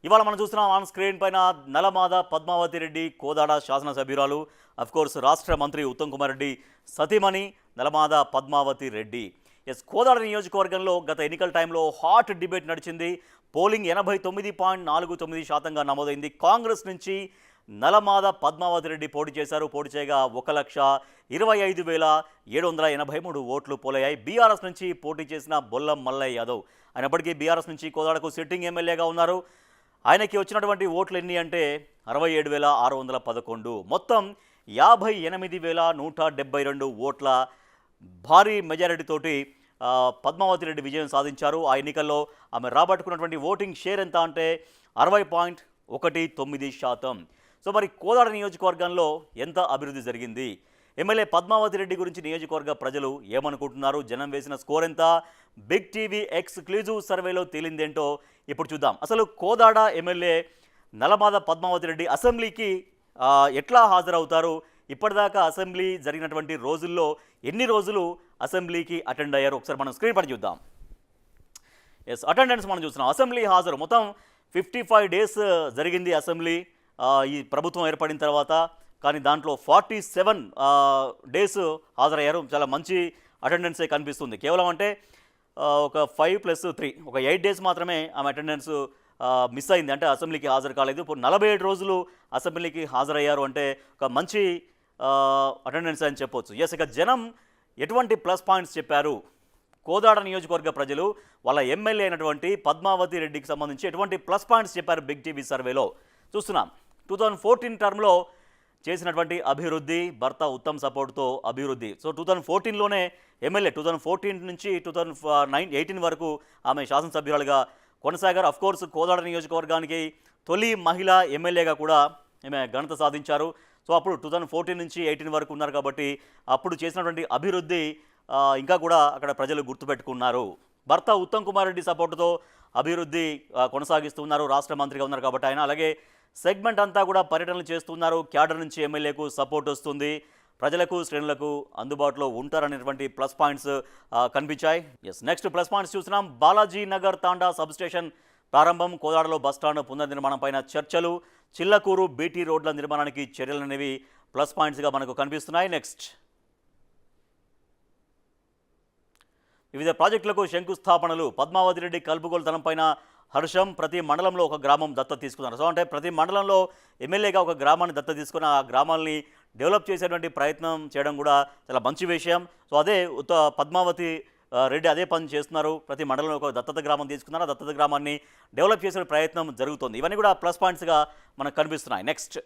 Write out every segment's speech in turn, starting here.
ఇవాళ మనం చూస్తున్నాం ఆన్ స్క్రీన్ పైన నలమాద పద్మావతి రెడ్డి కోదాడ శాసనసభ్యురాలు కోర్స్ రాష్ట్ర మంత్రి ఉత్తమ్ కుమార్ రెడ్డి సతీమణి నలమాద పద్మావతి రెడ్డి. కోదాడ నియోజకవర్గంలో గత ఎన్నికల టైంలో హాట్ డిబేట్ నడిచింది. పోలింగ్ 89.49% నమోదైంది. కాంగ్రెస్ నుంచి నలమాద పద్మావతి రెడ్డి పోటీ చేశారు. పోటీ చేయగా 1,25,783 ఓట్లు పోలయ్యాయి. బీఆర్ఎస్ నుంచి పోటీ చేసిన బొల్లం మల్లయ్య యాదవ్ అయినప్పటికీ బీఆర్ఎస్ నుంచి కోదాడకు సిట్టింగ్ ఎమ్మెల్యేగా ఉన్నారు. ఆయనకి వచ్చినటువంటి ఓట్లు ఎన్ని అంటే 67,611. మొత్తం 58,172 ఓట్ల భారీ మెజారిటీతోటి పద్మావతి రెడ్డి విజయం సాధించారు. ఆ ఎన్నికల్లో ఆమె రాబట్టుకున్నటువంటి ఓటింగ్ షేర్ ఎంత అంటే 60.19%. సో మరి కోదాడ నియోజకవర్గంలో ఎంత అభివృద్ధి జరిగింది, ఎమ్మెల్యే పద్మావతి రెడ్డి గురించి నియోజకవర్గ ప్రజలు ఏమనుకుంటున్నారు, జనం వేసిన స్కోర్ ఎంత, బిగ్ టీవీ ఎక్స్క్లూజివ్ సర్వేలో తేలిందేంటో ఇప్పుడు చూద్దాం. అసలు కోదాడ ఎమ్మెల్యే నలమాద పద్మావతి రెడ్డి అసెంబ్లీకి ఎట్లా హాజరవుతారు, ఇప్పటిదాకా అసెంబ్లీ జరిగినటువంటి రోజుల్లో ఎన్ని రోజులు అసెంబ్లీకి అటెండ్ అయ్యారు, ఒకసారి మనం స్క్రీన్ పైన చూద్దాం. అటెండెన్స్ మనం చూస్తున్నాం. అసెంబ్లీ హాజరు మొత్తం 55 డేస్ జరిగింది అసెంబ్లీ ఈ ప్రభుత్వం ఏర్పడిన తర్వాత. కానీ దాంట్లో 47 డేస్ హాజరయ్యారు. చాలా మంచి అటెండెన్సే కనిపిస్తుంది. కేవలం అంటే ఒక 5+3 ఒక 8 డేస్ మాత్రమే ఆమె అటెండెన్స్ మిస్ అయింది, అంటే అసెంబ్లీకి హాజరు కాలేదు. ఇప్పుడు 47 రోజులు అసెంబ్లీకి హాజరయ్యారు అంటే ఒక మంచి అటెండెన్స్ అని చెప్పొచ్చు. ఇక జనం ఎటువంటి ప్లస్ పాయింట్స్ చెప్పారు, కోదాడ నియోజకవర్గ ప్రజలు వాళ్ళ ఎమ్మెల్యే అయినటువంటి పద్మావతి రెడ్డికి సంబంధించి ఎటువంటి ప్లస్ పాయింట్స్ చెప్పారు బిగ్ టీవీ సర్వేలో చూస్తున్నాం. 2014 టర్మ్లో చేసినటువంటి అభివృద్ధి, భర్త ఉత్తమ్ సపోర్ట్తో అభివృద్ధి. సో 2014లోనే ఎమ్మెల్యే 2014 నుంచి 2018 వరకు ఆమె శాసనసభ్యురాలుగా కొనసాగారు. అఫ్కోర్స్ కోదాడ నియోజకవర్గానికి తొలి మహిళా ఎమ్మెల్యేగా కూడా ఆమె ఘనత సాధించారు. సో అప్పుడు 2014 నుంచి 18 వరకు ఉన్నారు కాబట్టి అప్పుడు చేసినటువంటి అభివృద్ధి ఇంకా కూడా అక్కడ ప్రజలు గుర్తుపెట్టుకున్నారు. భర్త ఉత్తమ్ కుమార్ రెడ్డి సపోర్టుతో అభివృద్ధి కొనసాగిస్తున్నారు. రాష్ట్ర మంత్రిగా ఉన్నారు కాబట్టి ఆయన. అలాగే సెగ్మెంట్ అంతా కూడా పర్యటనలు చేస్తున్నారు. క్యాడర్ నుంచి ఎమ్మెల్యేకు సపోర్ట్ వస్తుంది, ప్రజలకు శ్రేణులకు అందుబాటులో ఉంటారనేటువంటి ప్లస్ పాయింట్స్ కనిపించాయి. నెక్స్ట్ ప్లస్ పాయింట్స్ చూస్తున్నాం. బాలాజీ నగర్ తాండా సబ్స్టేషన్ ప్రారంభం, కోదాడలో బస్టాండ్ పునర్నిర్మాణం పైన చర్చలు, చిల్లకూరు బీటీ రోడ్ల నిర్మాణానికి చర్యలు అనేవి ప్లస్ పాయింట్స్గా మనకు కనిపిస్తున్నాయి. నెక్స్ట్ వివిధ ప్రాజెక్టులకు శంకుస్థాపనలు, పద్మావతి రెడ్డి కలుపుగోలుతనం పైన హర్షం, ప్రతి మండలంలో ఒక గ్రామం దత్తత తీసుకున్నారు. సో అంటే ప్రతి మండలంలో ఎమ్మెల్యేగా ఒక గ్రామాన్ని దత్తత తీసుకుని ఆ గ్రామాల్ని డెవలప్ చేసేటువంటి ప్రయత్నం చేయడం కూడా చాలా మంచి విషయం. సో అదే పద్మావతి రెడ్డి అదే పని చేస్తున్నారు. ప్రతి మండలంలో ఒక దత్తత గ్రామం తీసుకున్నారు, ఆ దత్తత గ్రామాన్ని డెవలప్ చేసే ప్రయత్నం జరుగుతుంది. ఇవన్నీ కూడా ప్లస్ పాయింట్స్గా మనకు కనిపిస్తున్నాయి. నెక్స్ట్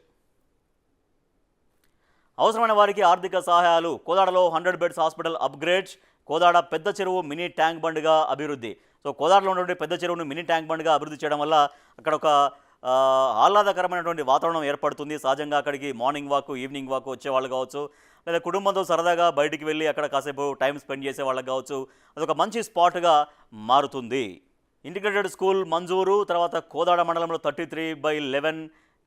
అవసరమైన వారికి ఆర్థిక సహాయాలు, కోదాడలో 100 బెడ్స్ హాస్పిటల్ అప్గ్రేడ్స్, కోదాడ పెద్ద చెరువు మినీ ట్యాంక్ బండ్గా అభివృద్ధి. సో కోదాడలో ఉన్నటువంటి పెద్ద చెరువును మినీ ట్యాంక్ బండ్గా అభివృద్ధి చేయడం వల్ల అక్కడ ఒక ఆహ్లాదకరమైనటువంటి వాతావరణం ఏర్పడుతుంది. సహజంగా అక్కడికి మార్నింగ్ వాక్, ఈవినింగ్ వాక్ వచ్చేవాళ్ళు కావచ్చు, లేదా కుటుంబంతో సరదాగా బయటికి వెళ్ళి అక్కడ కాసేపు టైం స్పెండ్ చేసే వాళ్ళకి కావచ్చు, అదొక మంచి స్పాట్గా మారుతుంది. ఇంటిగ్రేటెడ్ స్కూల్ మంజూరు, తర్వాత కోదాడ మండలంలో 33/11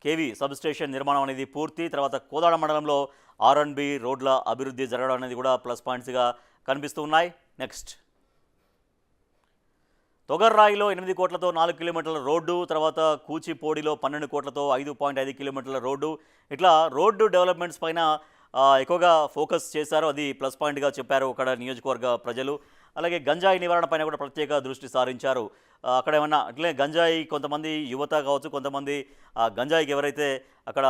kV సబ్స్టేషన్ నిర్మాణం అనేది పూర్తి. తర్వాత కోదాడ మండలంలో R&B రోడ్ల అభివృద్ధి జరగడం అనేది కూడా ప్లస్ పాయింట్స్గా కనిపిస్తూ ఉన్నాయి. నెక్స్ట్ తొగర్రాయిలో 8 కోట్లతో 4 కిలోమీటర్ల రోడ్డు, తర్వాత కూచిపోడిలో 12 కోట్లతో 5.5 కిలోమీటర్ల రోడ్డు. ఇట్లా రోడ్డు డెవలప్మెంట్స్ పైన ఎక్కువగా ఫోకస్ చేశారు, అది ప్లస్ పాయింట్గా చెప్పారు అక్కడ నియోజకవర్గ ప్రజలు. అలాగే గంజాయి నివారణ పైన కూడా ప్రత్యేక దృష్టి సారించారు. అక్కడ ఏమన్నా అట్లే గంజాయి, కొంతమంది యువత కావచ్చు, కొంతమంది గంజాయికి ఎవరైతే అక్కడ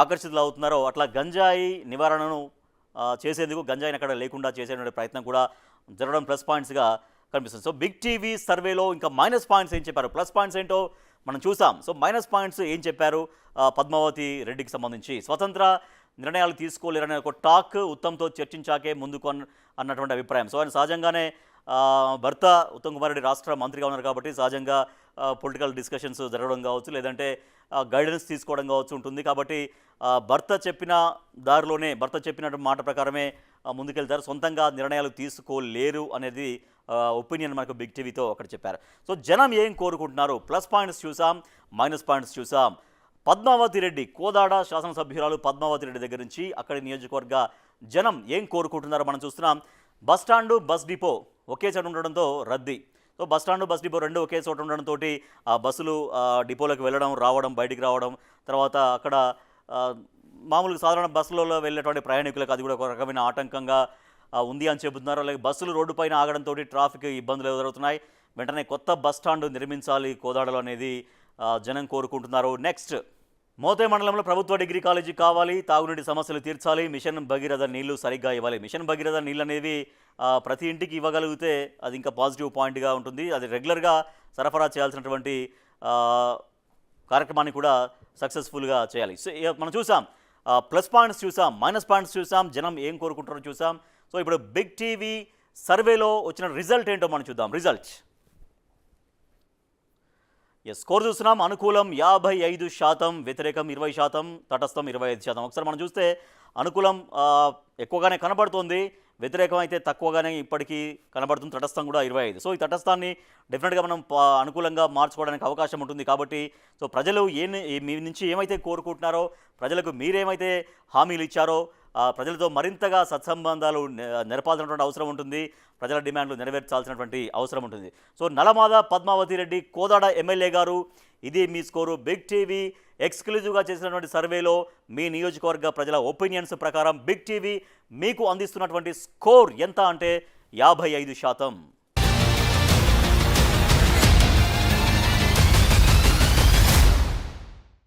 ఆకర్షితులు అవుతున్నారో అట్లా గంజాయి నివారణను చేసేందుకు, గంజాయిని అక్కడ లేకుండా చేసే ప్రయత్నం కూడా జరగడం ప్లస్ పాయింట్స్గా కనిపిస్తుంది. సో బిగ్ టీవీ సర్వేలో ఇంకా మైనస్ పాయింట్స్ ఏం చెప్పారు, ప్లస్ పాయింట్స్ ఏంటో మనం చూసాం. సో మైనస్ పాయింట్స్ ఏం చెప్పారు పద్మావతి రెడ్డికి సంబంధించి, స్వతంత్ర నిర్ణయాలు తీసుకోలేరనే ఒక టాక్, ఉత్తమ్తో చర్చించాకే ముందుకు అన్నటువంటి అభిప్రాయం. సో ఆయన సహజంగానే భర్త ఉత్తమ్ కుమార్ రెడ్డి రాష్ట్ర మంత్రిగా ఉన్నారు కాబట్టి సహజంగా పొలిటికల్ డిస్కషన్స్ జరగడం కావచ్చు, లేదంటే గైడెన్స్ తీసుకోవడం కావచ్చు ఉంటుంది. కాబట్టి భర్త చెప్పిన దారిలోనే, భర్త చెప్పినటువంటి మాట ప్రకారమే ముందుకెళ్తారు, సొంతంగా నిర్ణయాలు తీసుకోలేరు అనేది ఒపీనియన్ మనకు బిగ్ టీవీతో అక్కడ చెప్పారు. సో జనం ఏం కోరుకుంటున్నారు, ప్లస్ పాయింట్స్ చూసాం, మైనస్ పాయింట్స్ చూసాం. పద్మావతి రెడ్డి, కోదాడ శాసనసభ్యురాలు పద్మావతి రెడ్డి దగ్గర నుంచి అక్కడి నియోజకవర్గ జనం ఏం కోరుకుంటున్నారో మనం చూస్తున్నాం. బస్టాండు, బస్ డిపో ఒకే చోట ఉండడంతో రద్దీ. So bus stand bus depot రెండు ఒకే చోట ఉండడంతో ఆ బస్సులు డిపోలకు వెళ్ళడం రావడం బయటికి రావడం తర్వాత అక్కడ ఆ, మామూలుగా సాధారణ బస్సులలో వెళ్ళేటువంటి ప్రయాణికులకు అది కూడా ఒక రకమైన ఆటంకంగా ఉంది అని చెబుతున్నారు. అలాగే బస్సులు రోడ్డుపైన ఆగడంతో ట్రాఫిక్ ఇబ్బందులు ఎదురవుతున్నాయి. వెంటనే కొత్త బస్ స్టాండ్ నిర్మించాలి కోదాడలో అనేది జనం కోరుకుంటున్నారు. నెక్స్ట్, మోతే మండలంలో ప్రభుత్వ డిగ్రీ కాలేజీ కావాలి, తాగునీటి సమస్యలు తీర్చాలి, మిషన్ భగీరథ నీళ్లు సరిగ్గా ఇవ్వాలి. మిషన్ భగీరథ నీళ్ళు అనేవి ప్రతి ఇంటికి ఇవ్వగలిగితే అది ఇంకా పాజిటివ్ పాయింట్గా ఉంటుంది. అది రెగ్యులర్గా సరఫరా చేయాల్సినటువంటి ఆ, కార్యక్రమాన్ని కూడా సక్సెస్ఫుల్గా చేయాలి. సో మనం చూసాం ప్లస్ పాయింట్స్ చూసాం, మైనస్ పాయింట్స్ చూసాం, జనం ఏం కోరుకుంటారో చూసాం. సో ఇప్పుడు బిగ్ టీవీ సర్వేలో వచ్చిన రిజల్ట్ ఏంటో మనం చూద్దాం. రిజల్ట్ స్కోర్ చూస్తున్నాం. అనుకూలం 55%, వ్యతిరేకం 20%, తటస్థం 25%. ఒకసారి మనం చూస్తే అనుకూలం ఎక్కువగానే కనబడుతోంది, వ్యతిరేకం అయితే తక్కువగానే ఇప్పటికీ కనబడుతుంది, తటస్థం కూడా 25. సో ఈ తటస్థాన్ని డెఫినెట్గా మనం అనుకూలంగా మార్చుకోవడానికి అవకాశం ఉంటుంది. కాబట్టి సో ప్రజలు మీ నుంచి ఏమైతే కోరుకుంటున్నారో, ప్రజలకు మీరేమైతే హామీలు ఇచ్చారో ప్రజలతో మరింతగా సత్సంబంధాలు నెరపాల్సినటువంటి అవసరం ఉంటుంది, ప్రజల డిమాండ్లు నెరవేర్చాల్సినటువంటి అవసరం ఉంటుంది. సో నలమాద పద్మావతి రెడ్డి కోదాడ ఎమ్మెల్యే గారు, ఇది మీ స్కోరు. బిగ్ టీవీ ఎక్స్క్లూజివ్గా చేసినటువంటి సర్వేలో మీ నియోజకవర్గ ప్రజల ఒపీనియన్స్ ప్రకారం బిగ్ టీవీ మీకు అందిస్తున్నటువంటి స్కోర్ ఎంత అంటే 55%.